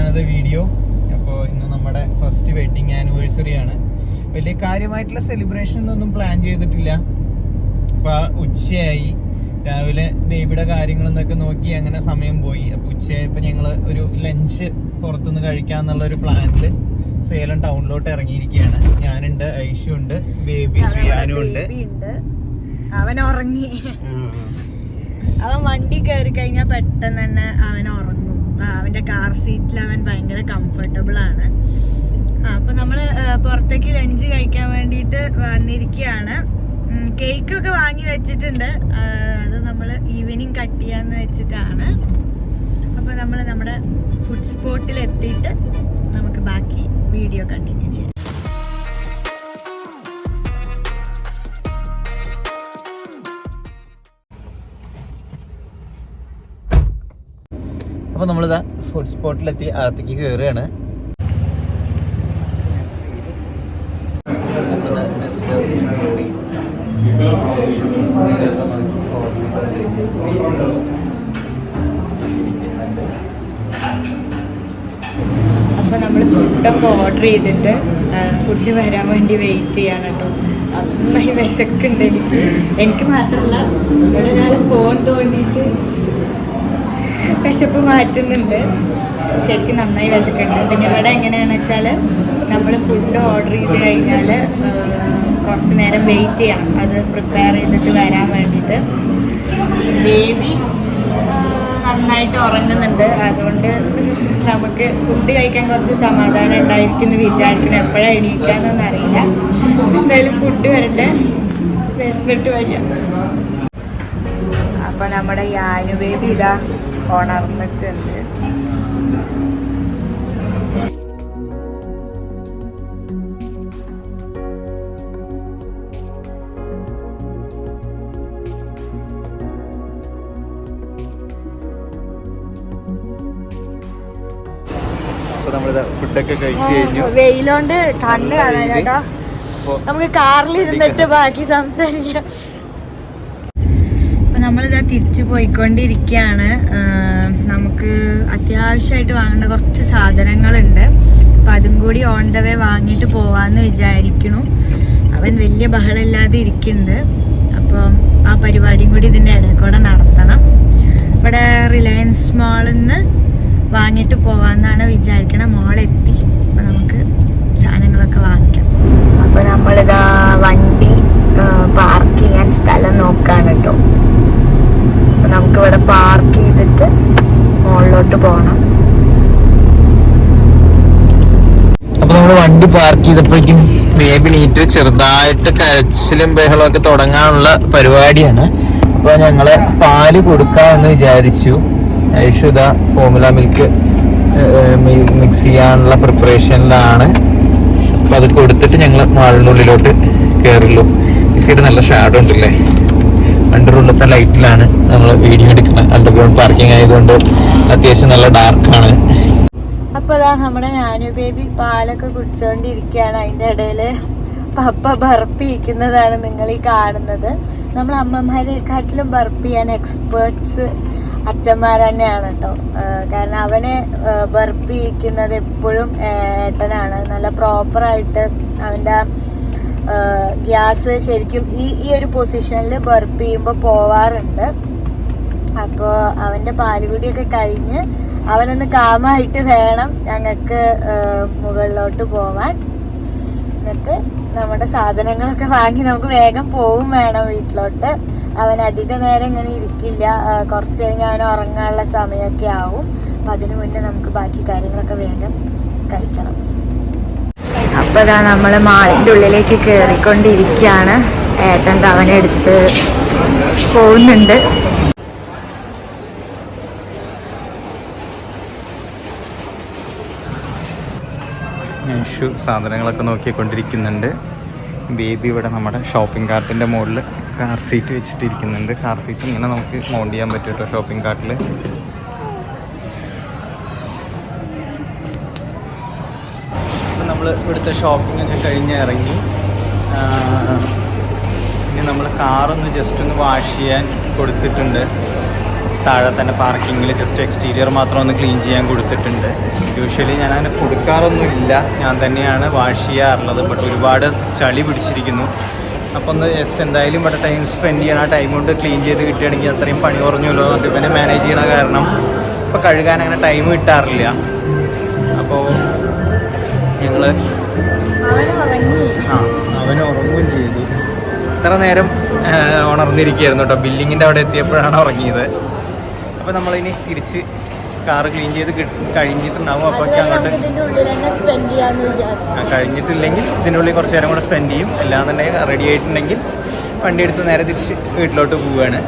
Another video. അപ്പോൾ ഇന്ന് നമ്മുടെ ഫസ്റ്റ് വെഡിങ് ആനിവേഴ്സറി ആണ്. വലിയ കാര്യമായിട്ടുള്ള സെലിബ്രേഷൻ ഒന്നും പ്ലാൻ ചെയ്തിട്ടില്ല. അപ്പോൾ ഉച്ചയായി, രാവിലെ ബേബിയുടെ കാര്യങ്ങളെന്നൊക്കെ നോക്കി അങ്ങനെ സമയം പോയി. അപ്പോൾ ഉച്ചയായപ്പോൾ ഞങ്ങൾ ഒരു ലഞ്ച് പുറത്തുനിന്ന് കഴിക്കാമെന്നുള്ളൊരു പ്ലാനിൽ സേലം ടൗണിലോട്ട് ഇറങ്ങിയിരിക്കുകയാണ്. ഞാനുണ്ട്, ഐഷു ഉണ്ട്, ബേബി ശ്രീയാനും ഉണ്ട്. അവൻ ഉറങ്ങി. അവൻ വണ്ടി കയറി കഴിഞ്ഞാൽ പെട്ടെന്ന് തന്നെ അവൻ ഉറങ്ങും. അവന്റെ കാർ സീറ്റിൽ അവൻ ഭയങ്കര കംഫർട്ടബിൾ ആണ്. അപ്പൊ നമ്മള് പുറത്തേക്ക് ലഞ്ച് കഴിക്കാൻ വേണ്ടിയിട്ട് വന്നിരിക്കുകയാണ്. കേക്കൊക്കെ വാങ്ങി വെച്ചിട്ടുണ്ട്. അത് നമ്മൾ ഈവനിങ് കട്ട് ചെയ്യാന്ന് വെച്ചിട്ടാണ്. അപ്പൊ നമ്മൾ നമ്മുടെ ഫുഡ് സ്പോട്ടിൽ എത്തിയിട്ട് നമുക്ക് ബാക്കി വീഡിയോ കണ്ടിന്യൂ ചെയ്യാം. അപ്പോൾ നമ്മളിതാ ഫുഡ് സ്പോട്ടിലെത്തി അകത്തേക്ക് കയറുകയാണ്. അപ്പോൾ നമ്മൾ ഫുഡൊക്കെ ഓർഡർ ചെയ്തിട്ട് ഫുഡ് വരാൻ വേണ്ടി വെയിറ്റ് ചെയ്യാണ് കേട്ടോ. നന്നായി വിശക്കുണ്ട് എനിക്ക് മാത്രമല്ല, ഇവിടെ ഒരാൾ ഫോൺ തോണ്ടിയിട്ട് വിശപ്പ് മാറ്റുന്നുണ്ട്. ശരിക്കും നന്നായി വിശക്കുന്നുണ്ട്. പിന്നെ ഇവിടെ എങ്ങനെയാണെന്ന് വെച്ചാൽ നമ്മൾ ഫുഡ് ഓർഡർ ചെയ്ത് കഴിഞ്ഞാൽ കുറച്ച് നേരം വെയിറ്റ് ചെയ്യണം, അത് പ്രിപ്പയർ ചെയ്തിട്ട് വരാൻ വേണ്ടിയിട്ട്. ബേബി നന്നായിട്ട് ഉറങ്ങുന്നുണ്ട്, അതുകൊണ്ട് നമുക്ക് ഫുഡ് കഴിക്കാൻ കുറച്ച് സമാധാനം ഉണ്ടായിരിക്കും എന്ന് വിചാരിക്കണം. എപ്പോഴാണ് എണീക്കാന്നൊന്നും അറിയില്ല. എന്തായാലും ഫുഡ് വരട്ടെ, വിശന്നിട്ട് വയ്യ. അപ്പോൾ നമ്മുടെ യാനു ബേബി ഇതാ ഉണർന്നിട്ടുണ്ട്. ഫുഡൊക്കെ കഴിച്ചു കഴിഞ്ഞു. വെയിലോണ്ട് കണ്ണ് കാണാൻ കേട്ടോ. നമുക്ക് കാറിൽ ഇരുന്നിട്ട് ബാക്കി സംസാരിക്കാം. അപ്പൊ നമ്മളിതാ തിരിച്ചു പോയിക്കൊണ്ടിരിക്കുകയാണ്. നമുക്ക് അത്യാവശ്യമായിട്ട് വാങ്ങേണ്ട കുറച്ച് സാധനങ്ങളുണ്ട്. അപ്പം അതും കൂടി ഓൺ ദ വേ വാങ്ങിയിട്ട് പോവാന്ന് വിചാരിക്കണു. അവൻ വലിയ ബഹളമില്ലാതെ ഇരിക്കുന്നുണ്ട്. അപ്പം ആ പരിപാടിയും കൂടി ഇതിൻ്റെ ഇടയിൽ കൂടെ നടത്തണം. ഇവിടെ റിലയൻസ് മാളിൽ നിന്ന് വാങ്ങിയിട്ട് പോവാന്നാണ് വിചാരിക്കണം. മോളെത്തി. അപ്പം നമുക്ക് സാധനങ്ങളൊക്കെ വാങ്ങിക്കാം. അപ്പോൾ നമ്മളിതാ വണ്ടി പാർക്ക് ചെയ്യാൻ സ്ഥലം നോക്കാണ് കേട്ടോ. അപ്പം നമുക്കിവിടെ പാർക്ക് ചെയ്തിട്ട് മുകളിലോട്ട് പോകണം. അപ്പൊ നമ്മൾ വണ്ടി പാർക്ക് ചെയ്തപ്പോഴേക്കും ബേബി നീറ്റ് ചെറുതായിട്ട് കരച്ചിലും ബഹളമൊക്കെ തുടങ്ങാനുള്ള പരിപാടിയാണ്. അപ്പോൾ ഞങ്ങള് പാല് കൊടുക്കാമെന്ന് വിചാരിച്ചു. ഐഷുദ ഫോർമുല മിൽക്ക് മിക്സ് ചെയ്യാനുള്ള പ്രിപ്പറേഷനിലാണ്. അപ്പം അത് കൊടുത്തിട്ട് ഞങ്ങൾ മാളിനുള്ളിലോട്ട് കയറുള്ളൂ. ഈ സൈഡ് നല്ല ഷാഡോ ഉണ്ടല്ലേ, അണ്ടറുള്ളത്തെ ലൈറ്റിലാണ് നമ്മൾ വീഡിയോ എടുക്കുന്നത്. അണ്ടർഗ്രൗണ്ട് പാർക്കിംഗ് ആയതുകൊണ്ട് അത്യാവശ്യം നല്ല ഡാർക്കാണ്. അപ്പോൾ അതാ നമ്മുടെ ഞാനു ബേബി പാലൊക്കെ കുടിച്ചുകൊണ്ടിരിക്കുകയാണ്. അതിൻ്റെ ഇടയിൽ പപ്പ ബർപ്പിക്കുന്നതാണ് നിങ്ങൾ ഈ കാണുന്നത്. നമ്മൾ അമ്മമാരെക്കാട്ടിലും ബർപ്പ് ചെയ്യാൻ എക്സ്പേർട്സ് അച്ഛന്മാർ തന്നെയാണ് കേട്ടോ. കാരണം അവനെ ബർപ്പിക്കുന്നത് എപ്പോഴും ഏട്ടനാണ്. നല്ല പ്രോപ്പറായിട്ട് അവൻ്റെ ഗ്യാസ് ശരിക്കും ഈ ഒരു പൊസിഷനിൽ ബർപ്പ് ചെയ്യുമ്പോൾ പോവാറുണ്ട്. അപ്പോൾ അവൻ്റെ പാലുകുടിയൊക്കെ കഴിഞ്ഞ് അവനൊന്ന് കാമായിട്ട് വേണം ഞങ്ങൾക്ക് മുകളിലോട്ട് പോവാൻ. എന്നിട്ട് നമ്മുടെ സാധനങ്ങളൊക്കെ വാങ്ങി നമുക്ക് വേഗം പോവും വേണം വീട്ടിലോട്ട്. അവൻ അധിക നേരം ഇങ്ങനെ ഇരിക്കില്ല. കുറച്ച് കഴിഞ്ഞാൽ അവൻ ഉറങ്ങാനുള്ള സമയമൊക്കെ ആവും. അപ്പം അതിനു മുന്നേ നമുക്ക് ബാക്കി കാര്യങ്ങളൊക്കെ വേഗം കഴിക്കണം. അപ്പോൾ ഇതാ നമ്മൾ മാളിൻ്റെ ഉള്ളിലേക്ക് കയറിക്കൊണ്ടിരിക്കുകയാണ്. ഏട്ടൻ അവനെടുത്ത് പോകുന്നുണ്ട്. ഐഷു സാധനങ്ങളൊക്കെ നോക്കിക്കൊണ്ടിരിക്കുന്നുണ്ട്. ബേബി ഇവിടെ നമ്മുടെ ഷോപ്പിംഗ് കാർട്ടിൻ്റെ മുകളിൽ കാർ സീറ്റ് വെച്ചിട്ടിരിക്കുന്നുണ്ട്. കാർ സീറ്റ് ഇങ്ങനെ നമുക്ക് മൗണ്ട് ചെയ്യാൻ പറ്റും കേട്ടോ ഷോപ്പിംഗ് കാർട്ടിൽ. അപ്പം നമ്മൾ ഇവിടുത്തെ ഷോപ്പിംഗ് ഒക്കെ കഴിഞ്ഞ് ഇറങ്ങി. ഇനി നമ്മൾ കാറൊന്ന് ജസ്റ്റ് ഒന്ന് വാഷ് ചെയ്യാൻ കൊടുത്തിട്ടുണ്ട്. താഴെ തന്നെ പാർക്കിങ്ങിൽ ജസ്റ്റ് എക്സ്റ്റീരിയർ മാത്രം ഒന്ന് ക്ലീൻ ചെയ്യാൻ കൊടുത്തിട്ടുണ്ട്. യൂഷ്വലി ഞാൻ അങ്ങനെ കൊടുക്കാറൊന്നുമില്ല, ഞാൻ തന്നെയാണ് വാഷ് ചെയ്യാറുള്ളത്. ബട്ട് ഒരുപാട് ചളി പിടിച്ചിരിക്കുന്നു. അപ്പോൾ ഒന്ന് ജസ്റ്റ് എന്തായാലും ഇവിടെ ടൈം സ്പെൻഡ് ചെയ്യണം. ആ ടൈം കൊണ്ട് ക്ലീൻ ചെയ്ത് കിട്ടുകയാണെങ്കിൽ അത്രയും പണി കുറഞ്ഞല്ലോ. അത് പിന്നെ മാനേജ് ചെയ്യണ കാരണം ഇപ്പോൾ കഴുകാൻ അങ്ങനെ ടൈം കിട്ടാറില്ല. അപ്പോൾ ഞങ്ങൾ അവന് ഉറങ്ങുകയും ചെയ്തു. ഇത്ര നേരം ഉണർന്നിരിക്കുകയായിരുന്നു കേട്ടോ. ബില്ലിങ്ങിൻ്റെ അവിടെ എത്തിയപ്പോഴാണ് ഉറങ്ങിയത്. അപ്പോൾ നമ്മളിനി തിരിച്ച് കാറ് ക്ലീൻ ചെയ്ത് കഴിഞ്ഞിട്ടുണ്ടാവും. അപ്പോൾ അങ്ങോട്ട് കഴിഞ്ഞിട്ടില്ലെങ്കിൽ ഇതിൻ്റെ ഉള്ളിൽ കുറച്ച് നേരം കൂടെ സ്പെൻഡ് ചെയ്യും. അല്ലാന്നുണ്ടെങ്കിൽ റെഡി ആയിട്ടുണ്ടെങ്കിൽ വണ്ടി എടുത്ത് നേരെ തിരിച്ച് വീട്ടിലോട്ട് പോവുകയാണ്.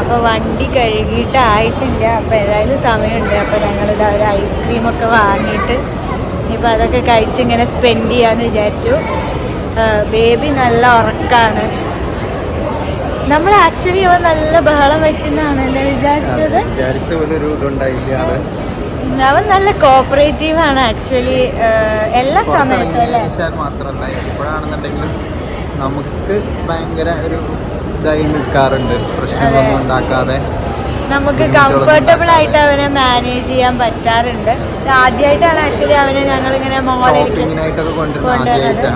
അപ്പോൾ വണ്ടി കഴുകിയിട്ടായിട്ടില്ല. അപ്പോൾ ഏതായാലും സമയമുണ്ട്. അപ്പോൾ ഞങ്ങളിത് ഒരു ഐസ്ക്രീമൊക്കെ വാങ്ങിയിട്ട് ഇനിയിപ്പോൾ അതൊക്കെ കഴിച്ചിങ്ങനെ സ്പെൻഡ് ചെയ്യാമെന്ന് വിചാരിച്ചു. ബേബി നല്ല ഉറക്കമാണ്. നമ്മൾ ആക്ച്വലി അവൻ നല്ല ബഹളം വയ്ക്കുന്നതാണല്ലേ വിചാരിച്ചത്. അവൻ നല്ല കോപ്പറേറ്റീവ് ആണ് ആക്ച്വലി എല്ലാ സമയത്തും അല്ലേ. മാത്രമല്ല എപ്പോഴാണെന്നുണ്ടെങ്കിലും നമുക്ക് ഭയങ്കര ഒരു ഇതായി നിൽക്കാറുണ്ട്, പ്രശ്നങ്ങളൊന്നും ഉണ്ടാക്കാതെ നമുക്ക് കംഫർട്ടബിൾ ആയിട്ട് അവനെ മാനേജ് ചെയ്യാൻ പറ്റാറുണ്ട്. ആദ്യമായിട്ടാണ് ആക്ച്വലി അവനെ ഞങ്ങളിങ്ങനെ മോളിലേക്ക് കൊണ്ടുവരുന്നത്.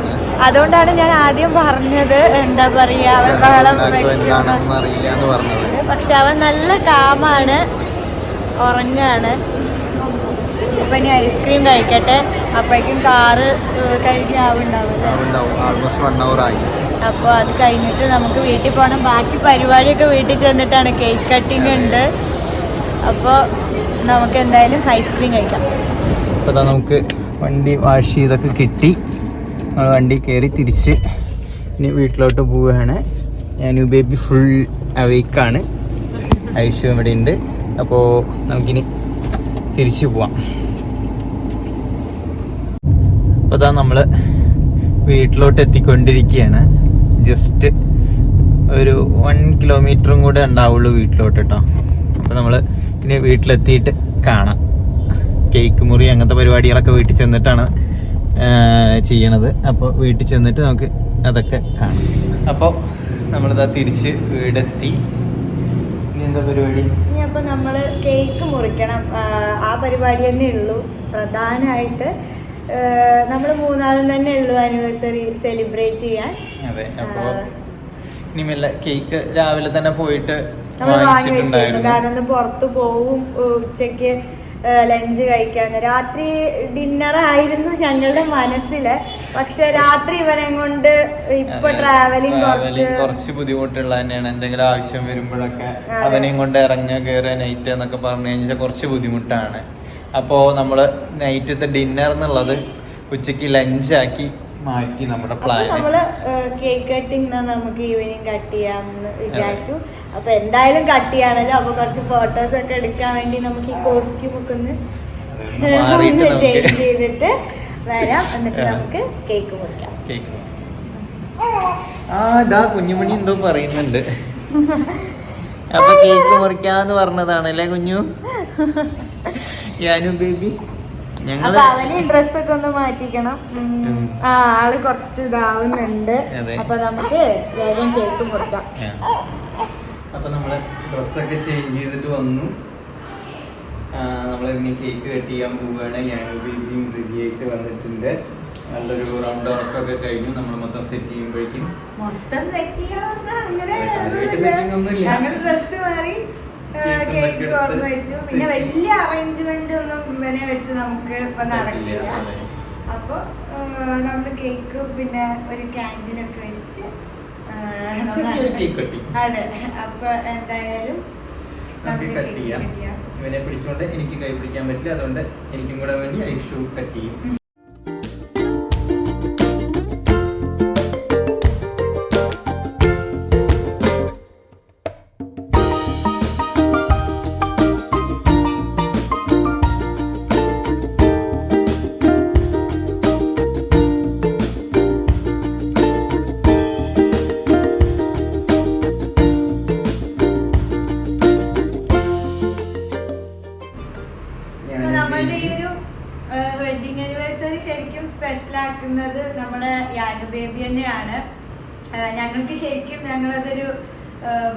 അതുകൊണ്ടാണ് ഞാൻ ആദ്യം പറഞ്ഞത് എന്താ പറയാ അവൻ ബഹളം വയ്ക്കുന്നത്. പക്ഷെ അവൻ നല്ല കാമാണ്, ഉറങ്ങാണ്. അപ്പൊ ഇനി ഐസ്ക്രീം കഴിക്കട്ടെ. അപ്പോഴേക്കും കാറ് കഴുകി ആവുണ്ടാവില്ല. അപ്പോൾ അത് കഴിഞ്ഞിട്ട് നമുക്ക് വീട്ടിൽ പോകണം. ബാക്കി പരിപാടിയൊക്കെ വീട്ടിൽ ചെന്നിട്ടാണ്. കേക്ക് കട്ടിങ് ഉണ്ട്. അപ്പോൾ നമുക്ക് എന്തായാലും ഐസ്ക്രീം കഴിക്കാം. അപ്പോൾ നമുക്ക് വണ്ടി വാഷ് ചെയ്തൊക്കെ കിട്ടി. നമ്മൾ വണ്ടി കയറി തിരിച്ച് ഇനി വീട്ടിലോട്ട് പോവുകയാണ്. ഞാനും ബേബി ഫുൾ അവേക്കാണ്. ഐഷു ഇവിടെ ഉണ്ട്. അപ്പോൾ നമുക്കിനി തിരിച്ചു പോവാം. അപ്പോൾ ഇതാ നമ്മൾ വീട്ടിലോട്ട് എത്തിക്കൊണ്ടിരിക്കുകയാണ്. ജസ്റ്റ് ഒരു 1 കിലോമീറ്ററും കൂടെ ഉണ്ടാവുള്ളൂ വീട്ടിലോട്ട് കേട്ടോ. അപ്പോൾ നമ്മൾ ഇനി വീട്ടിലെത്തിയിട്ട് കാണാം. കേക്ക് മുറി അങ്ങനത്തെ പരിപാടികളൊക്കെ വീട്ടിൽ ചെന്നിട്ടാണ് ചെയ്യണത്. അപ്പോൾ വീട്ടിൽ ചെന്നിട്ട് നമുക്ക് അതൊക്കെ കാണാം. അപ്പോൾ നമ്മളിതാ തിരിച്ച് വീടെത്തി. ഇനി എന്താ പരിപാടി? ഇനി അപ്പോൾ നമ്മൾ കേക്ക് മുറിക്കണം. ആ പരിപാടി തന്നെ ഉള്ളൂ. പ്രധാനമായിട്ട് നമ്മൾ മൂന്നാളും തന്നെ ഉള്ളൂ ആനിവേഴ്സറി സെലിബ്രേറ്റ് ചെയ്യാൻ. അതെ. അപ്പോൾ ഇനി മെല്ലെ കേക്ക് രാവിലെ തന്നെ പോയിട്ട് നമ്മൾ വാങ്ങി വെച്ചിരുന്നു. കാരണം പുറത്ത് പോവും ഉച്ചയ്ക്ക് ലഞ്ച് കഴിക്കാൻ. രാത്രി ഡിന്നർ ആയിരുന്നു ഞങ്ങളുടെ മനസ്സില്. പക്ഷെ രാത്രി ഇവനെ കൊണ്ട് ഇപ്പൊ ട്രാവലിംഗ് കുറച്ച് ബുദ്ധിമുട്ടുള്ള തന്നെയാണ്. എന്തെങ്കിലും ആവശ്യം വരുമ്പോഴൊക്കെ അവനെയും കൊണ്ട് ഇറങ്ങുക കയറുക നൈറ്റ് എന്നൊക്കെ പറഞ്ഞു കഴിഞ്ഞാൽ കുറച്ച് ബുദ്ധിമുട്ടാണ്. അപ്പോൾ നമ്മൾ നൈറ്റത്തെ ഡിന്നർ എന്നുള്ളത് ഉച്ചയ്ക്ക് ലഞ്ചാക്കി മാറ്റി നമ്മുടെ പ്ലാൻ. നമ്മള് കേക്ക് കട്ടിങ് നമുക്ക് ഈവനിങ് കട്ട് ചെയ്യാമെന്ന് വിചാരിച്ചു. അപ്പൊ എന്തായാലും കട്ട് ചെയ്യാണല്ലോ. അപ്പൊ കുറച്ച് ഫോട്ടോസ് ഒക്കെ എടുക്കാൻ വേണ്ടി നമുക്ക് ഈ കോസ്റ്റ്യൂം ഒക്കെ ഒന്ന് ചേഞ്ച് ചെയ്തിട്ട് വരാം. എന്നിട്ട് നമുക്ക് കേക്ക് മുറിക്കാം. കുഞ്ഞുമണി എന്തോ പറയുന്നുണ്ട്. അപ്പൊ കേക്ക് മുറിക്കാന്ന് പറഞ്ഞതാണല്ലേ കുഞ്ഞു? ഞാനും ബേബി ഞങ്ങള് അവന് ഡ്രസ്സൊക്കെ ഒന്ന് മാറ്റിക്കണം. ആള് കുറച്ച് ഇതാവുന്നുണ്ട്. അപ്പൊ നമുക്ക് വേഗം കേക്ക് മുറിക്കാം. അപ്പൊ നമ്മള് ഡ്രസ്സൊക്കെ ചേഞ്ച് ചെയ്തിട്ട് വന്നു. നമ്മളിനി കേക്ക് കട്ട് ചെയ്യാൻ പോവുകയാണ്. ഞാനും ബേബിയും റെഡി ആയിട്ട് വന്നിട്ടുണ്ട്. നല്ലൊരു റൗണ്ട് ഉറക്കൊക്കെ കഴിഞ്ഞു. നമ്മൾ മൊത്തം സെറ്റ് ചെയ്യുമ്പോഴേക്കും ഡ്രസ്സ് മാറി കേക്ക് ഓർമ്മ വെച്ചു. പിന്നെ വലിയ അറേഞ്ച്മെന്റ് ഒന്നും ഇവനെ വെച്ച് നമുക്ക് ഇപ്പൊ നടക്കില്ല. അപ്പൊ നമ്മള് കേക്ക് പിന്നെ ഒരു ക്യാൻറ്റീനൊക്കെ വെച്ച് അതെ. അപ്പൊ എന്തായാലും ഇവനെ പിടിച്ചോണ്ട് എനിക്ക് കൈ പിടിക്കാൻ പറ്റില്ല. അതുകൊണ്ട് എനിക്കും കൂടെ വേണ്ടി ഐഷു കട്ട് ചെയ്യും. സ്പെഷ്യലാക്കുന്നത് നമ്മുടെ യാനു ബേബി തന്നെയാണ്. ഞങ്ങൾക്ക് ശരിക്കും ഞങ്ങളതൊരു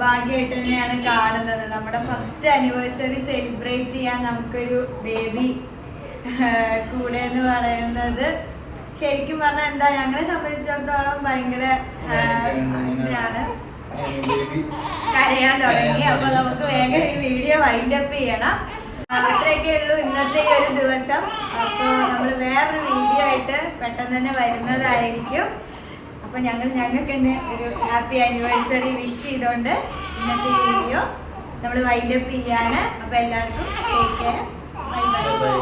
ഭാഗ്യമായിട്ട് തന്നെയാണ് കാണുന്നത്. നമ്മുടെ ഫസ്റ്റ് ആനിവേഴ്സറി സെലിബ്രേറ്റ് ചെയ്യാൻ നമുക്കൊരു ബേബി കൂടെ എന്ന് പറയുന്നത് ശരിക്കും പറഞ്ഞാൽ എന്താ, ഞങ്ങളെ സംബന്ധിച്ചിടത്തോളം ഭയങ്കര ഇതാണ്. കരയാൻ തുടങ്ങി. അപ്പൊ നമുക്ക് വേഗം ഈ വീഡിയോ വൈൻഡപ്പ് ചെയ്യണം. അത്രയൊക്കെ ഉള്ളൂ ഇന്നത്തെ ഈ ഒരു ദിവസം. അപ്പോൾ നമ്മൾ വേറൊരു വീഡിയോ ആയിട്ട് പെട്ടെന്ന് തന്നെ വരുന്നതായിരിക്കും. അപ്പോൾ ഞങ്ങൾക്ക് തന്നെ ഒരു ഹാപ്പി ആനിവേഴ്സറി വിഷ് ചെയ്തുകൊണ്ട് ഇന്നത്തെ ഈ വീഡിയോ നമ്മൾ വൈൻഡപ്പ് ചെയ്യാണ്. അപ്പോൾ എല്ലാവർക്കും ടേക്ക് കെയർ. Bye bye.